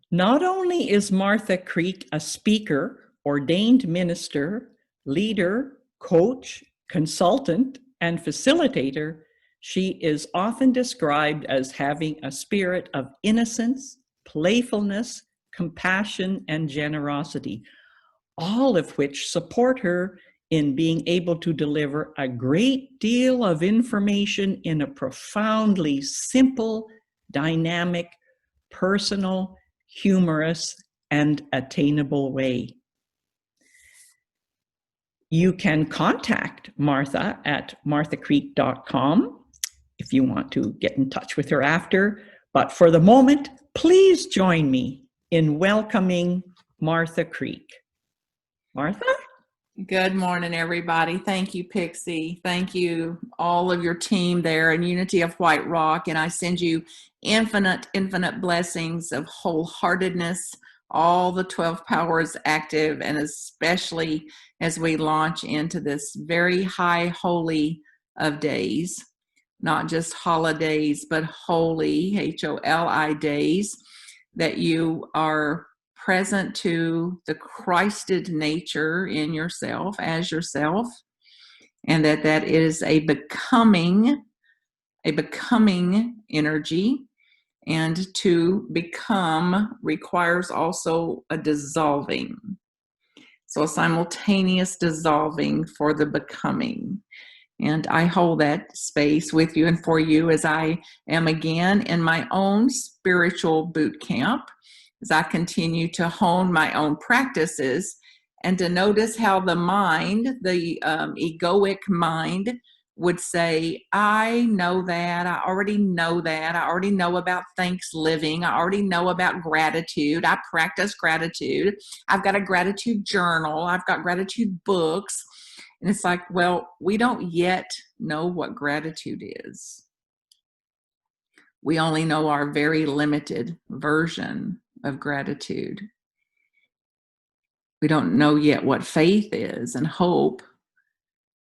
Not only is Martha Creek a speaker, ordained minister, leader, coach, consultant, and facilitator, she is often described as having a spirit of innocence, playfulness, compassion, and generosity, all of which support her in being able to deliver a great deal of information in a profoundly simple, dynamic, personal, humorous, and attainable way. You can contact Martha at marthacreek.com if you want to get in touch with her after. But for the moment, please join me in welcoming Martha Creek. Martha? Good morning, everybody. Thank you, Pixie. Thank you, all of your team there in Unity of White Rock. And I send you infinite blessings of wholeheartedness, all the 12 powers active, and especially as we launch into this very high holy of days, not just holidays, but holy, H-O-L-I days, that you are present to the Christed nature in yourself as yourself, and that is a becoming energy, and to become requires also a dissolving. So a simultaneous dissolving for the becoming. And I hold that space with you and for you as I am again in my own spiritual boot camp, as I continue to hone my own practices and to notice how the mind, the egoic mind, would say, I know that, I already know that, I already know about Thanksgiving, I already know about gratitude, I practice gratitude, I've got a gratitude journal, I've got gratitude books. And it's like, well, we don't yet know what gratitude is. We only know our very limited version of gratitude. We don't know yet what faith is and hope,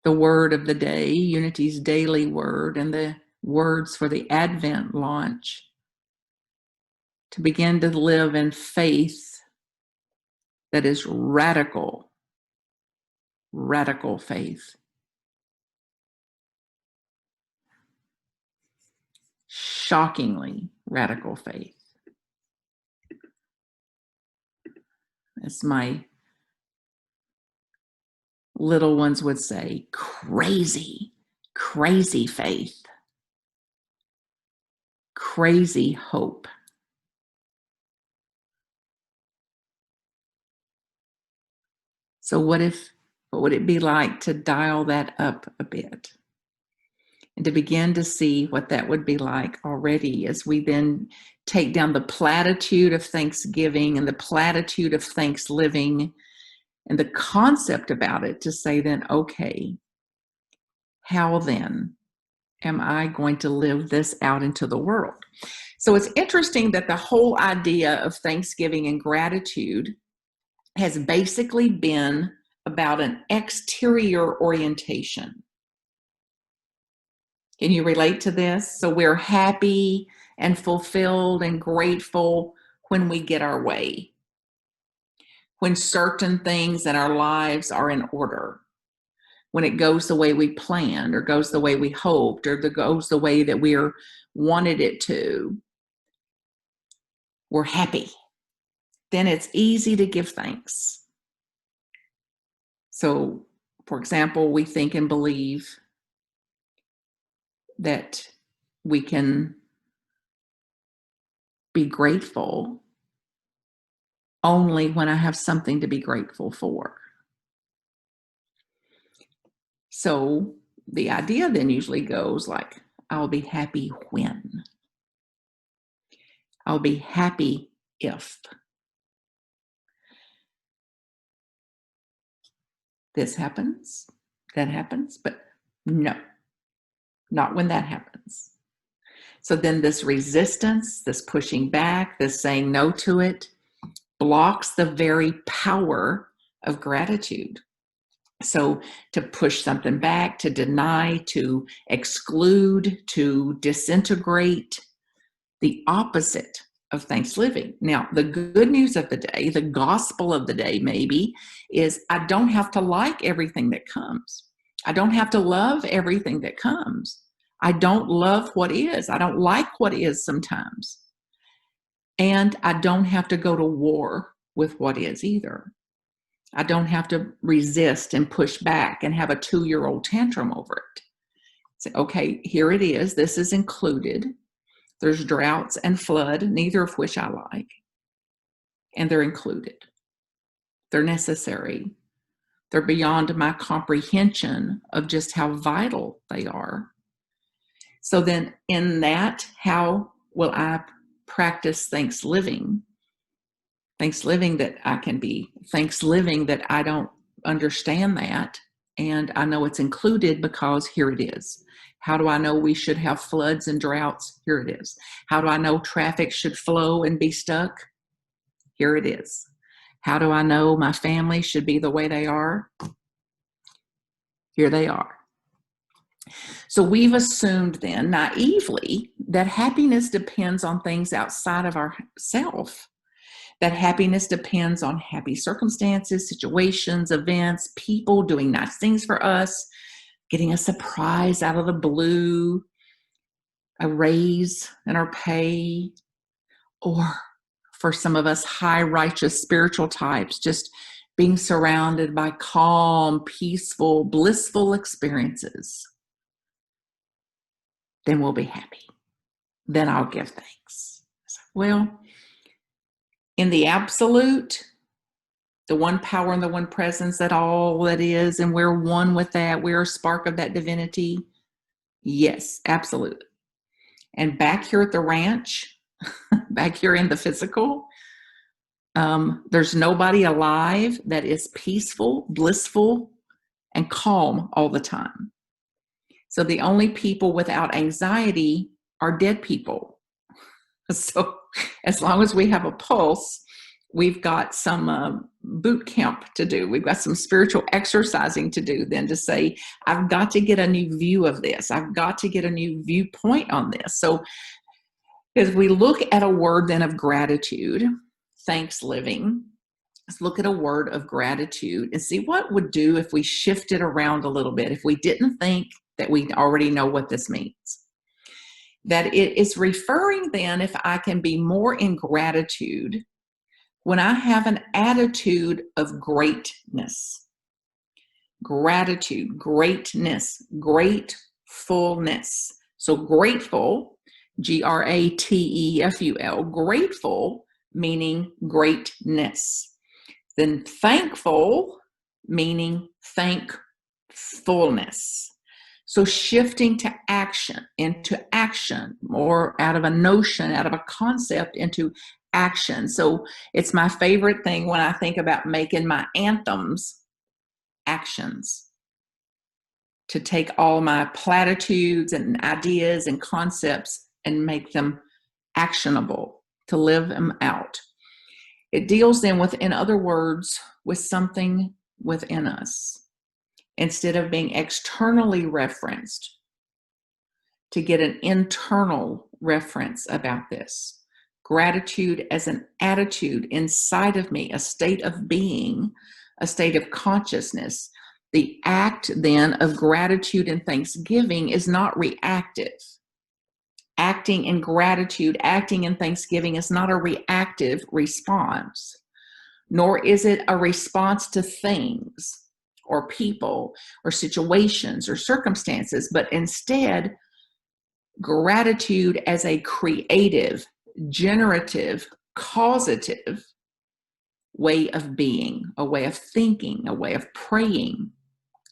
the word of the day, Unity's daily word, and the words for the Advent launch. To begin to live in faith that is radical faith. Shockingly radical faith. As my little ones would say, crazy faith, crazy hope. So what would it be like to dial that up a bit and to begin to see what that would be like already as we then take down the platitude of Thanksgiving and the platitude of Thanksgiving and the concept about it, to say then, okay, how then am I going to live this out into the world? So it's interesting that the whole idea of Thanksgiving and gratitude has basically been about an exterior orientation. Can you relate to this? So we're happy and fulfilled and grateful when we get our way, when certain things in our lives are in order, when it goes the way we planned or goes the way we hoped or goes the way that we wanted it to. We're happy. Then it's easy to give thanks. So, for example, we think and believe that we can be grateful only when I have something to be grateful for. So the idea then usually goes like, I'll be happy when. I'll be happy if. This happens, that happens, but no, not when that happens. So then this resistance, this pushing back, this saying no to it, blocks the very power of gratitude. So to push something back, to deny, to exclude, to disintegrate, the opposite of Thanksgiving. Now, the good news of the day, the gospel of the day maybe, is I don't have to like everything that comes. I don't have to love everything that comes. I don't love what is. I don't like what is sometimes. And I don't have to go to war with what is either. I don't have to resist and push back and have a 2-year-old tantrum over it. Say, okay, here it is. This is included. There's droughts and flood, neither of which I like. And they're included. They're necessary. They're beyond my comprehension of just how vital they are. So then in that, how will I practice Thanksgiving? Thanksgiving that I can be, Thanksgiving that I don't understand that. And I know it's included because here it is. How do I know we should have floods and droughts? Here it is. How do I know traffic should flow and be stuck? Here it is. How do I know my family should be the way they are? Here they are. So we've assumed then naively that happiness depends on things outside of ourselves. That happiness depends on happy circumstances, situations, events, people doing nice things for us, getting a surprise out of the blue, a raise in our pay, or for some of us high righteous spiritual types, just being surrounded by calm, peaceful, blissful experiences. Then we'll be happy. Then I'll give thanks. Well, in the absolute, the one power and the one presence that all that is, and we're one with that, we're a spark of that divinity. Yes, absolutely. And back here at the ranch, back here in the physical, there's nobody alive that is peaceful, blissful, and calm all the time. So the only people without anxiety are dead people. So as long as we have a pulse, we've got some boot camp to do. We've got some spiritual exercising to do then to say, I've got to get a new view of this. I've got to get a new viewpoint on this. So as we look at a word then of gratitude, Thanksgiving, let's look at a word of gratitude and see what would do if we shifted around a little bit, if we didn't think that we already know what this means. That it is referring then, if I can be more in gratitude, when I have an attitude of greatness. Gratitude, greatness, gratefulness. So grateful, Grateful, grateful meaning greatness. Then thankful meaning thankfulness. So shifting to action, into action, or out of a notion, out of a concept into action. So it's my favorite thing when I think about making my anthems actions. To take all my platitudes and ideas and concepts and make them actionable, to live them out. It deals then with, in other words, with something within us. Instead of being externally referenced, to get an internal reference about this. Gratitude as an attitude inside of me, a state of being, a state of consciousness. The act then of gratitude and thanksgiving is not reactive. Acting in gratitude, acting in thanksgiving is not a reactive response, nor is it a response to things or people or situations or circumstances, but instead gratitude as a creative, generative, causative way of being, a way of thinking, a way of praying,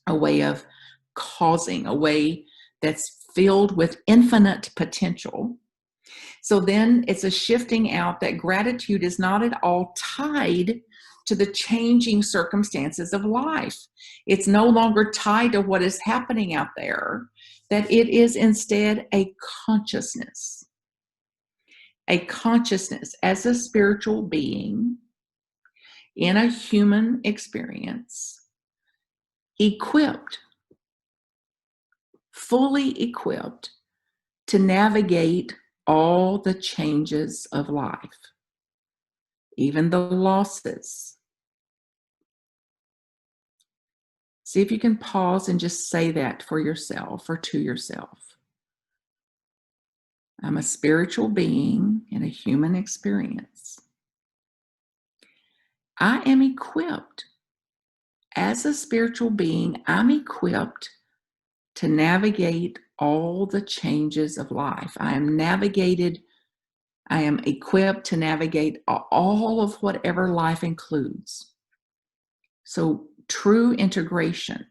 a way of causing, a way that's filled with infinite potential. So then it's a shifting out that gratitude is not at all tied to the changing circumstances of life. It's no longer tied to what is happening out there, that it is instead a consciousness. A consciousness as a spiritual being in a human experience, equipped, fully equipped to navigate all the changes of life, even the losses. See if you can pause and just say that for yourself or to yourself. I'm a spiritual being in a human experience. I am equipped. As a spiritual being, I'm equipped to navigate all the changes of life. I am equipped to navigate all of whatever life includes. So true integration.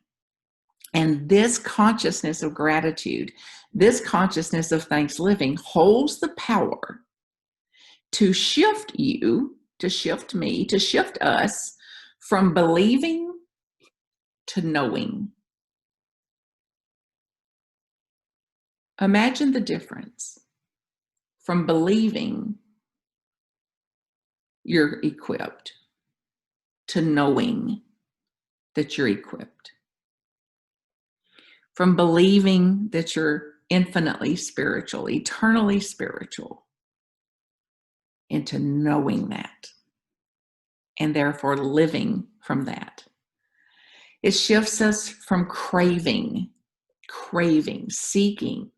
And this consciousness of gratitude, this consciousness of thanksgiving holds the power to shift you, to shift me, to shift us from believing to knowing. Imagine the difference from believing you're equipped to knowing that you're equipped. From believing that you're infinitely spiritual, eternally spiritual, into knowing that, and therefore living from that. It shifts us from craving, seeking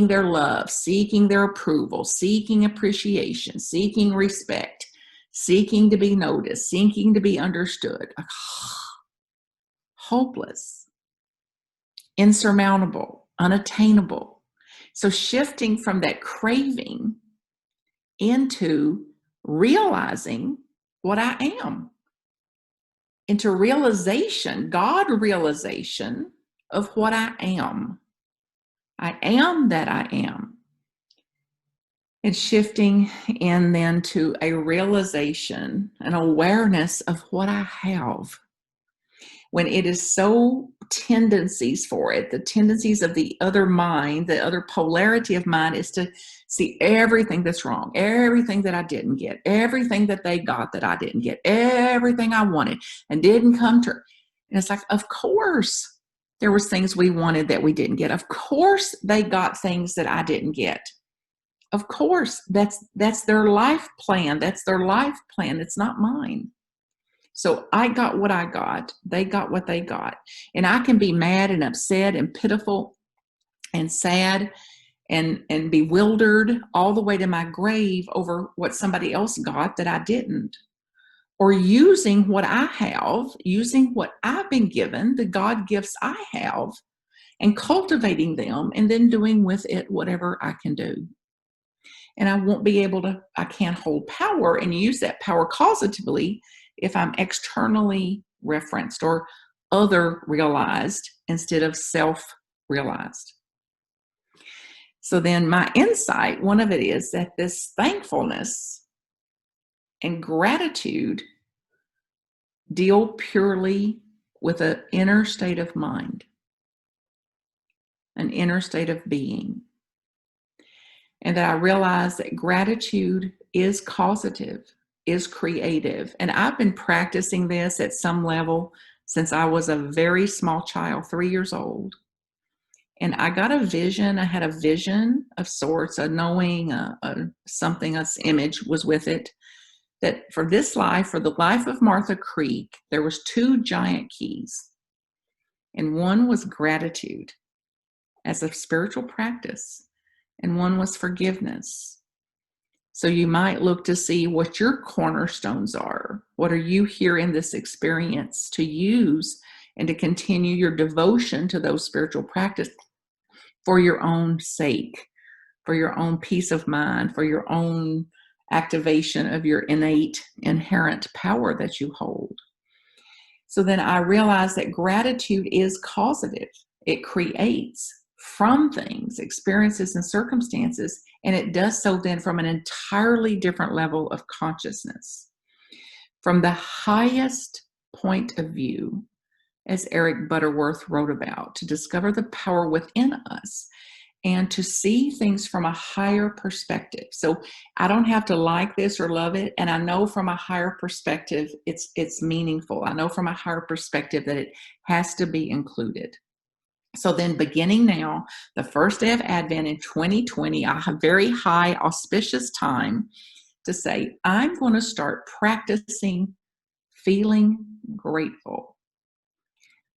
their love, seeking their approval, seeking appreciation, seeking respect, seeking to be noticed, seeking to be understood. Hopeless, insurmountable, unattainable. So shifting from that craving into realizing what I am, into realization, God realization of what I am. I am that I am. And shifting in then to a realization, an awareness of what I have. When it is so tendencies for it, the tendencies of the other mind, the other polarity of mind is to see everything that's wrong, everything that I didn't get, everything that they got that I didn't get, everything I wanted and didn't come to. And it's like, of course, there was things we wanted that we didn't get. Of course, they got things that I didn't get. Of course, that's their life plan. That's their life plan. It's not mine. So I got what I got. They got what they got. And I can be mad and upset and pitiful and sad and bewildered all the way to my grave over what somebody else got that I didn't. Or using what I have, using what I've been given, the God gifts I have, and cultivating them and then doing with it whatever I can do. And I can't hold power and use that power causatively if I'm externally referenced or other realized instead of self realized. So then my insight, one of it is that this thankfulness and gratitude deal purely with an inner state of mind, an inner state of being. And that I realize that gratitude is causative, is creative. And I've been practicing this at some level since I was a very small child, 3 years old. And I got a vision. I had a vision of sorts, a knowing, something, an image was with it. That for this life, for the life of Martha Creek, there was 2 giant keys. And one was gratitude as a spiritual practice. And one was forgiveness. So you might look to see what your cornerstones are. What are you here in this experience to use and to continue your devotion to those spiritual practices for your own sake, for your own peace of mind, for your own activation of your innate, inherent power that you hold. So then I realized that gratitude is causative. It creates from things, experiences, and circumstances, and it does so then from an entirely different level of consciousness. From the highest point of view, as Eric Butterworth wrote about, to discover the power within us and to see things from a higher perspective. So I don't have to like this or love it, and I know from a higher perspective it's meaningful. I know from a higher perspective that it has to be included. So then beginning now, the first day of Advent in 2020, a very high auspicious time to say, I'm going to start practicing feeling grateful,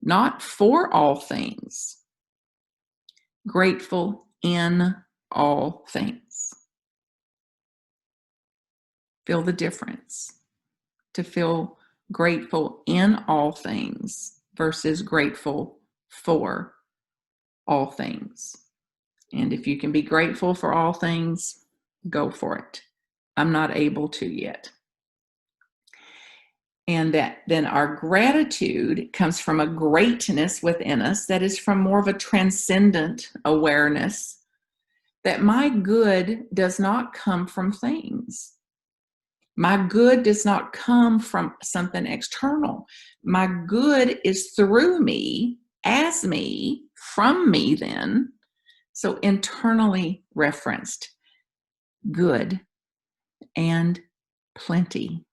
not for all things, grateful in all things. Feel the difference. To feel grateful in all things versus grateful for all things. And if you can be grateful for all things, go for it. I'm not able to yet. And that then our gratitude comes from a greatness within us that is from more of a transcendent awareness that my good does not come from things. My good does not come from something external. My good is through me, as me, from me then. So internally referenced, good and plenty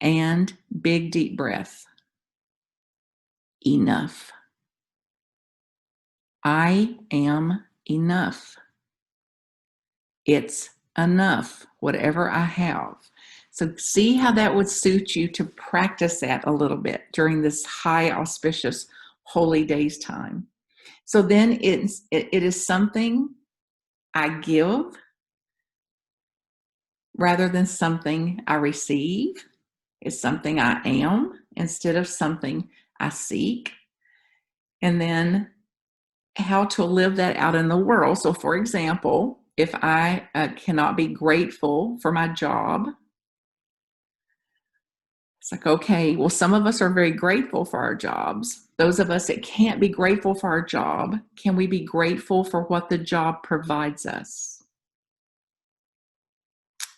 and big deep breath, enough. I am enough. It's enough, whatever I have. So see how that would suit you to practice that a little bit during this high auspicious holy days time. So then it is something I give rather than something I receive. It's something I am instead of something I seek. And then how to live that out in the world. So for example, if I cannot be grateful for my job, it's like, okay, well, some of us are very grateful for our jobs. Those of us that can't be grateful for our job, can we be grateful for what the job provides us?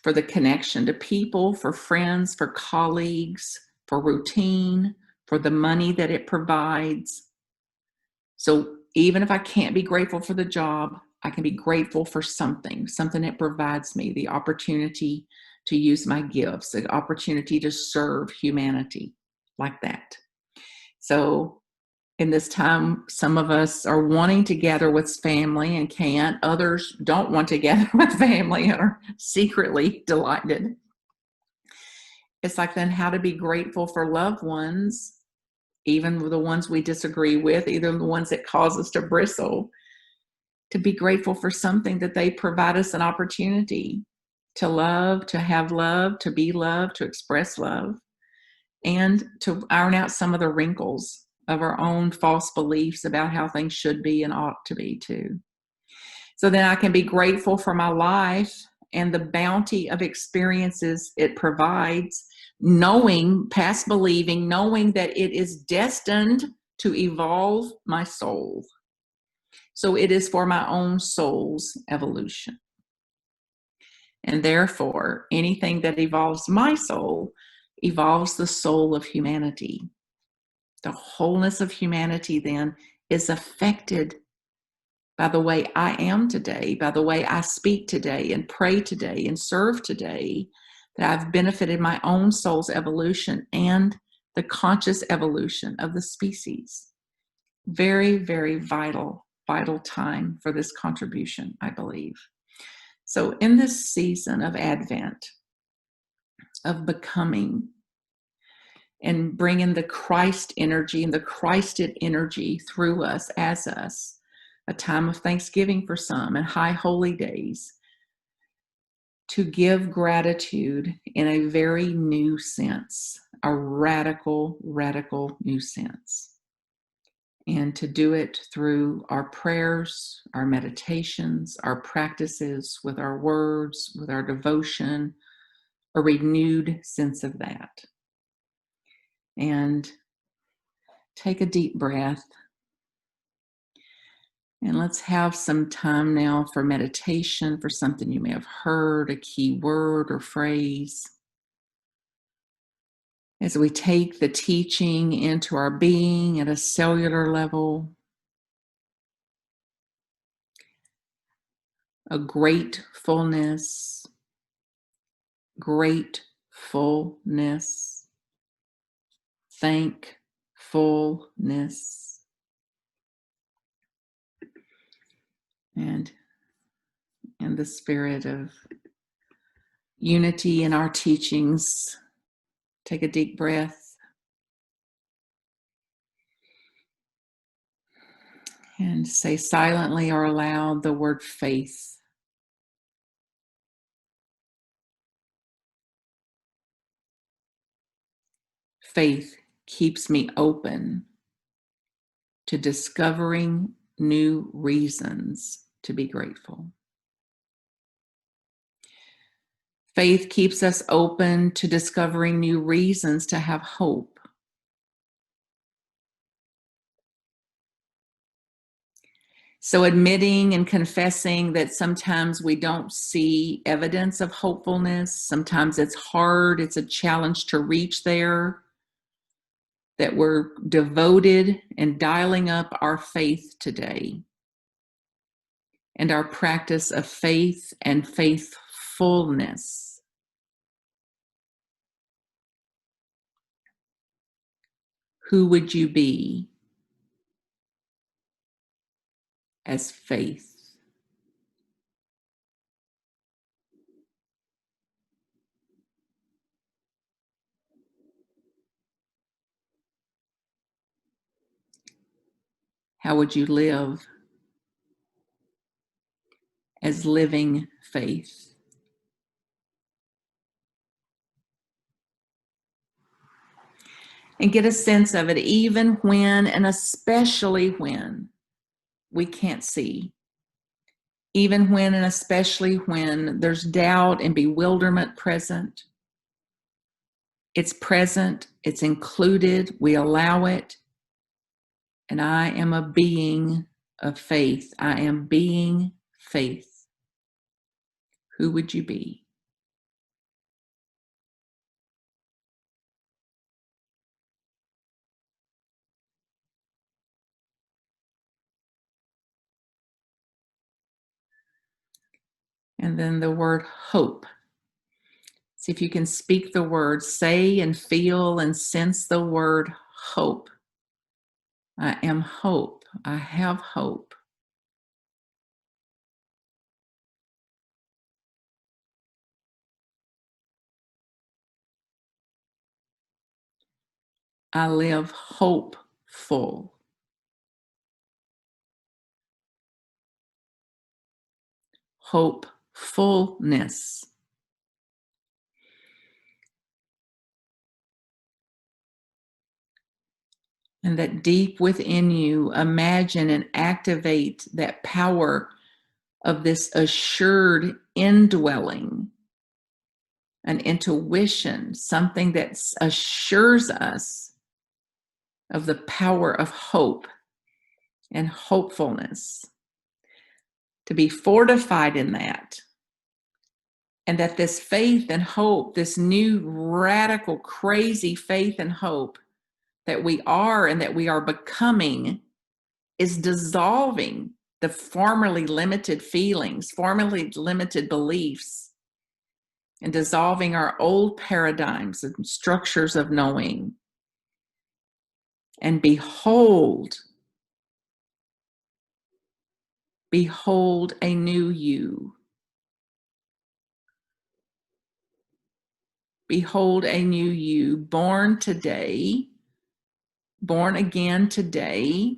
For the connection to people, for friends, for colleagues, for routine, for the money that it provides. So even if I can't be grateful for the job, I can be grateful for something that provides me the opportunity to use my gifts, the opportunity to serve humanity like that. So in this time, some of us are wanting to gather with family and can't. Others don't want to gather with family and are secretly delighted. It's like then how to be grateful for loved ones, even the ones we disagree with, either the ones that cause us to bristle, to be grateful for something that they provide us an opportunity to love, to have love, to be loved, to express love, and to iron out some of the wrinkles of our own false beliefs about how things should be and ought to be too. So then I can be grateful for my life and the bounty of experiences it provides, knowing, past believing, knowing that it is destined to evolve my soul. So it is for my own soul's evolution. And therefore, anything that evolves my soul evolves the soul of humanity. The wholeness of humanity then is affected by the way I am today, by the way I speak today and pray today and serve today, that I've benefited my own soul's evolution and the conscious evolution of the species. Very, very vital time for this contribution, I believe. So in this season of Advent, of becoming, and bringing the Christ energy and the Christed energy through us, as us, a time of thanksgiving for some and high holy days, to give gratitude in a very new sense, a radical new sense. And to do it through our prayers, our meditations, our practices, with our words, with our devotion, a renewed sense of that. And take a deep breath. And let's have some time now for meditation, for something you may have heard, a key word or phrase. As we take the teaching into our being at a cellular level, a gratefulness, thankfulness, And in the spirit of unity in our teachings, take a deep breath and say silently or aloud the word faith. Faith keeps me open to discovering new reasons to be grateful. Faith keeps us open to discovering new reasons to have hope. So admitting and confessing that sometimes we don't see evidence of hopefulness, sometimes it's hard, it's a challenge to reach there, that we're devoted and dialing up our faith today and our practice of faith and faithfulness. Who would you be as faith? How would you live as living faith? And get a sense of it, even when and especially when we can't see. Even when and especially when there's doubt and bewilderment present. It's present, it's included, we allow it. And I am a being of faith. I am being faith. Who would you be? And then the word hope. See if you can speak the word, say and feel and sense the word hope. I am hope. I have hope. I live hopeful. Hopefulness. And that deep within you, imagine and activate that power of this assured indwelling, an intuition, something that assures us of the power of hope and hopefulness, to be fortified in that. And that this faith and hope, this new radical, crazy faith and hope that we are and that we are becoming, is dissolving the formerly limited feelings, formerly limited beliefs, and dissolving our old paradigms and structures of knowing. And behold a new you. Behold a new you, born today, born again today,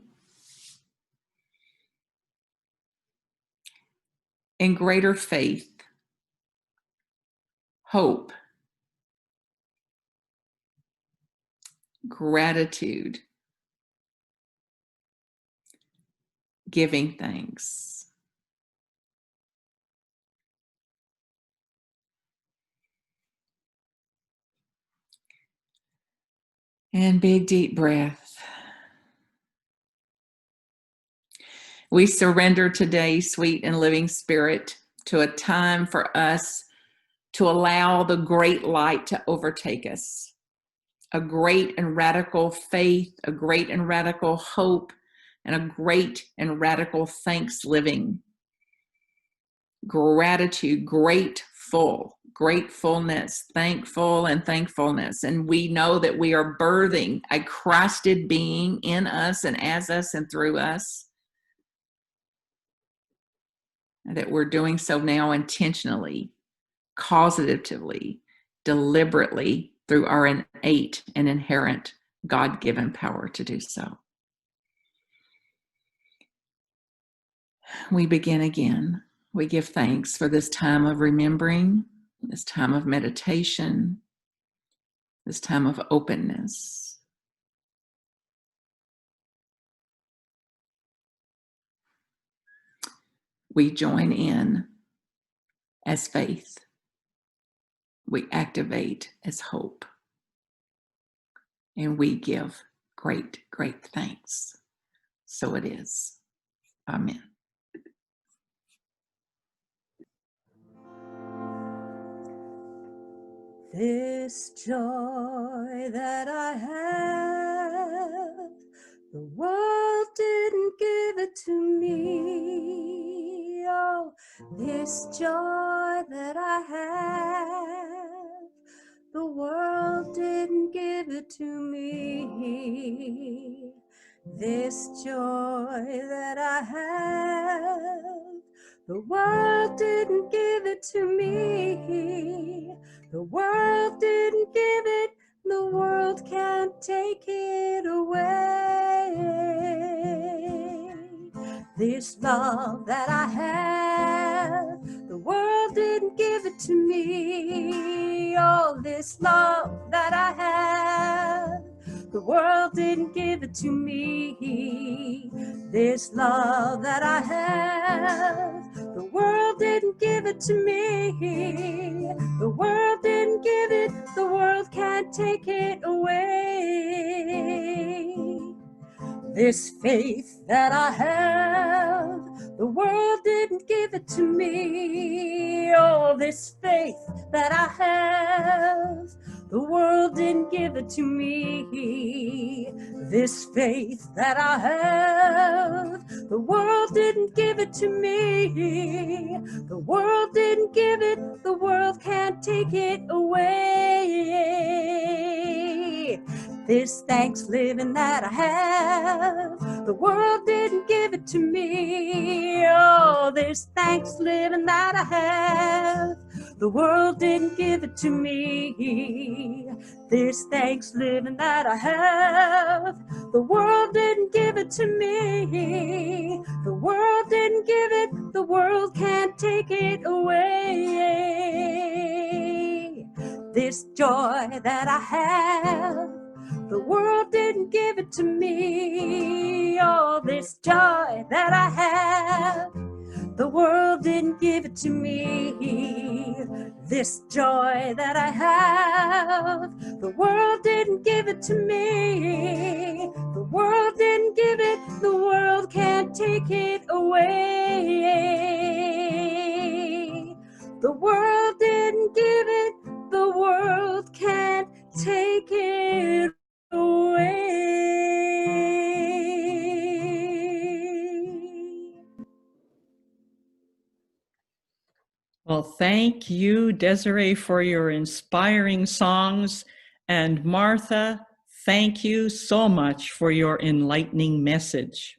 in greater faith, hope, gratitude, giving thanks. And big deep breath. We surrender today, sweet and living spirit, to a time for us to allow the great light to overtake us. A great and radical faith, a great and radical hope, and a great and radical thanks living. Gratitude, grateful, gratefulness, thankful, and thankfulness. And we know that we are birthing a Christed being in us and as us and through us. that we're doing so now intentionally, causatively, deliberately through our innate and inherent God-given power to do so. We begin again. We give thanks for this time of remembering, this time of meditation, this time of openness. We join in as faith. We activate as hope. And we give great, great thanks. So it is. Amen. This joy that I have, the world didn't give it to me. Oh, this joy that I have, the world didn't give it to me. This joy that I have, the world didn't give it to me. The world didn't give it, the world can't take it away. This love that I have, the world didn't give it to me. Oh, this love that I have, the world didn't give it to me. This love that I have, the world didn't give it to me. The world didn't give it, the world can't take it away. This faith that I have, the world didn't give it to me. Oh, this faith that I have, the world didn't give it to me. This faith that I have, the world didn't give it to me. The world didn't give it, the world can't take it away. This thanks living that I have, the world didn't give it to me. Oh, this thanks living that I have, the world didn't give it to me. This thanks living that I have, the world didn't give it to me. The world didn't give it, the world can't take it away. This joy that I have, the world didn't give it to me. Oh, this joy that I have, the world didn't give it to me. This joy that I have, the world didn't give it to me. The world didn't give it, the world can't take it away. The world didn't give it, the world can't take it away. Well, thank you, Desiree, for your inspiring songs. And Martha, thank you so much for your enlightening message.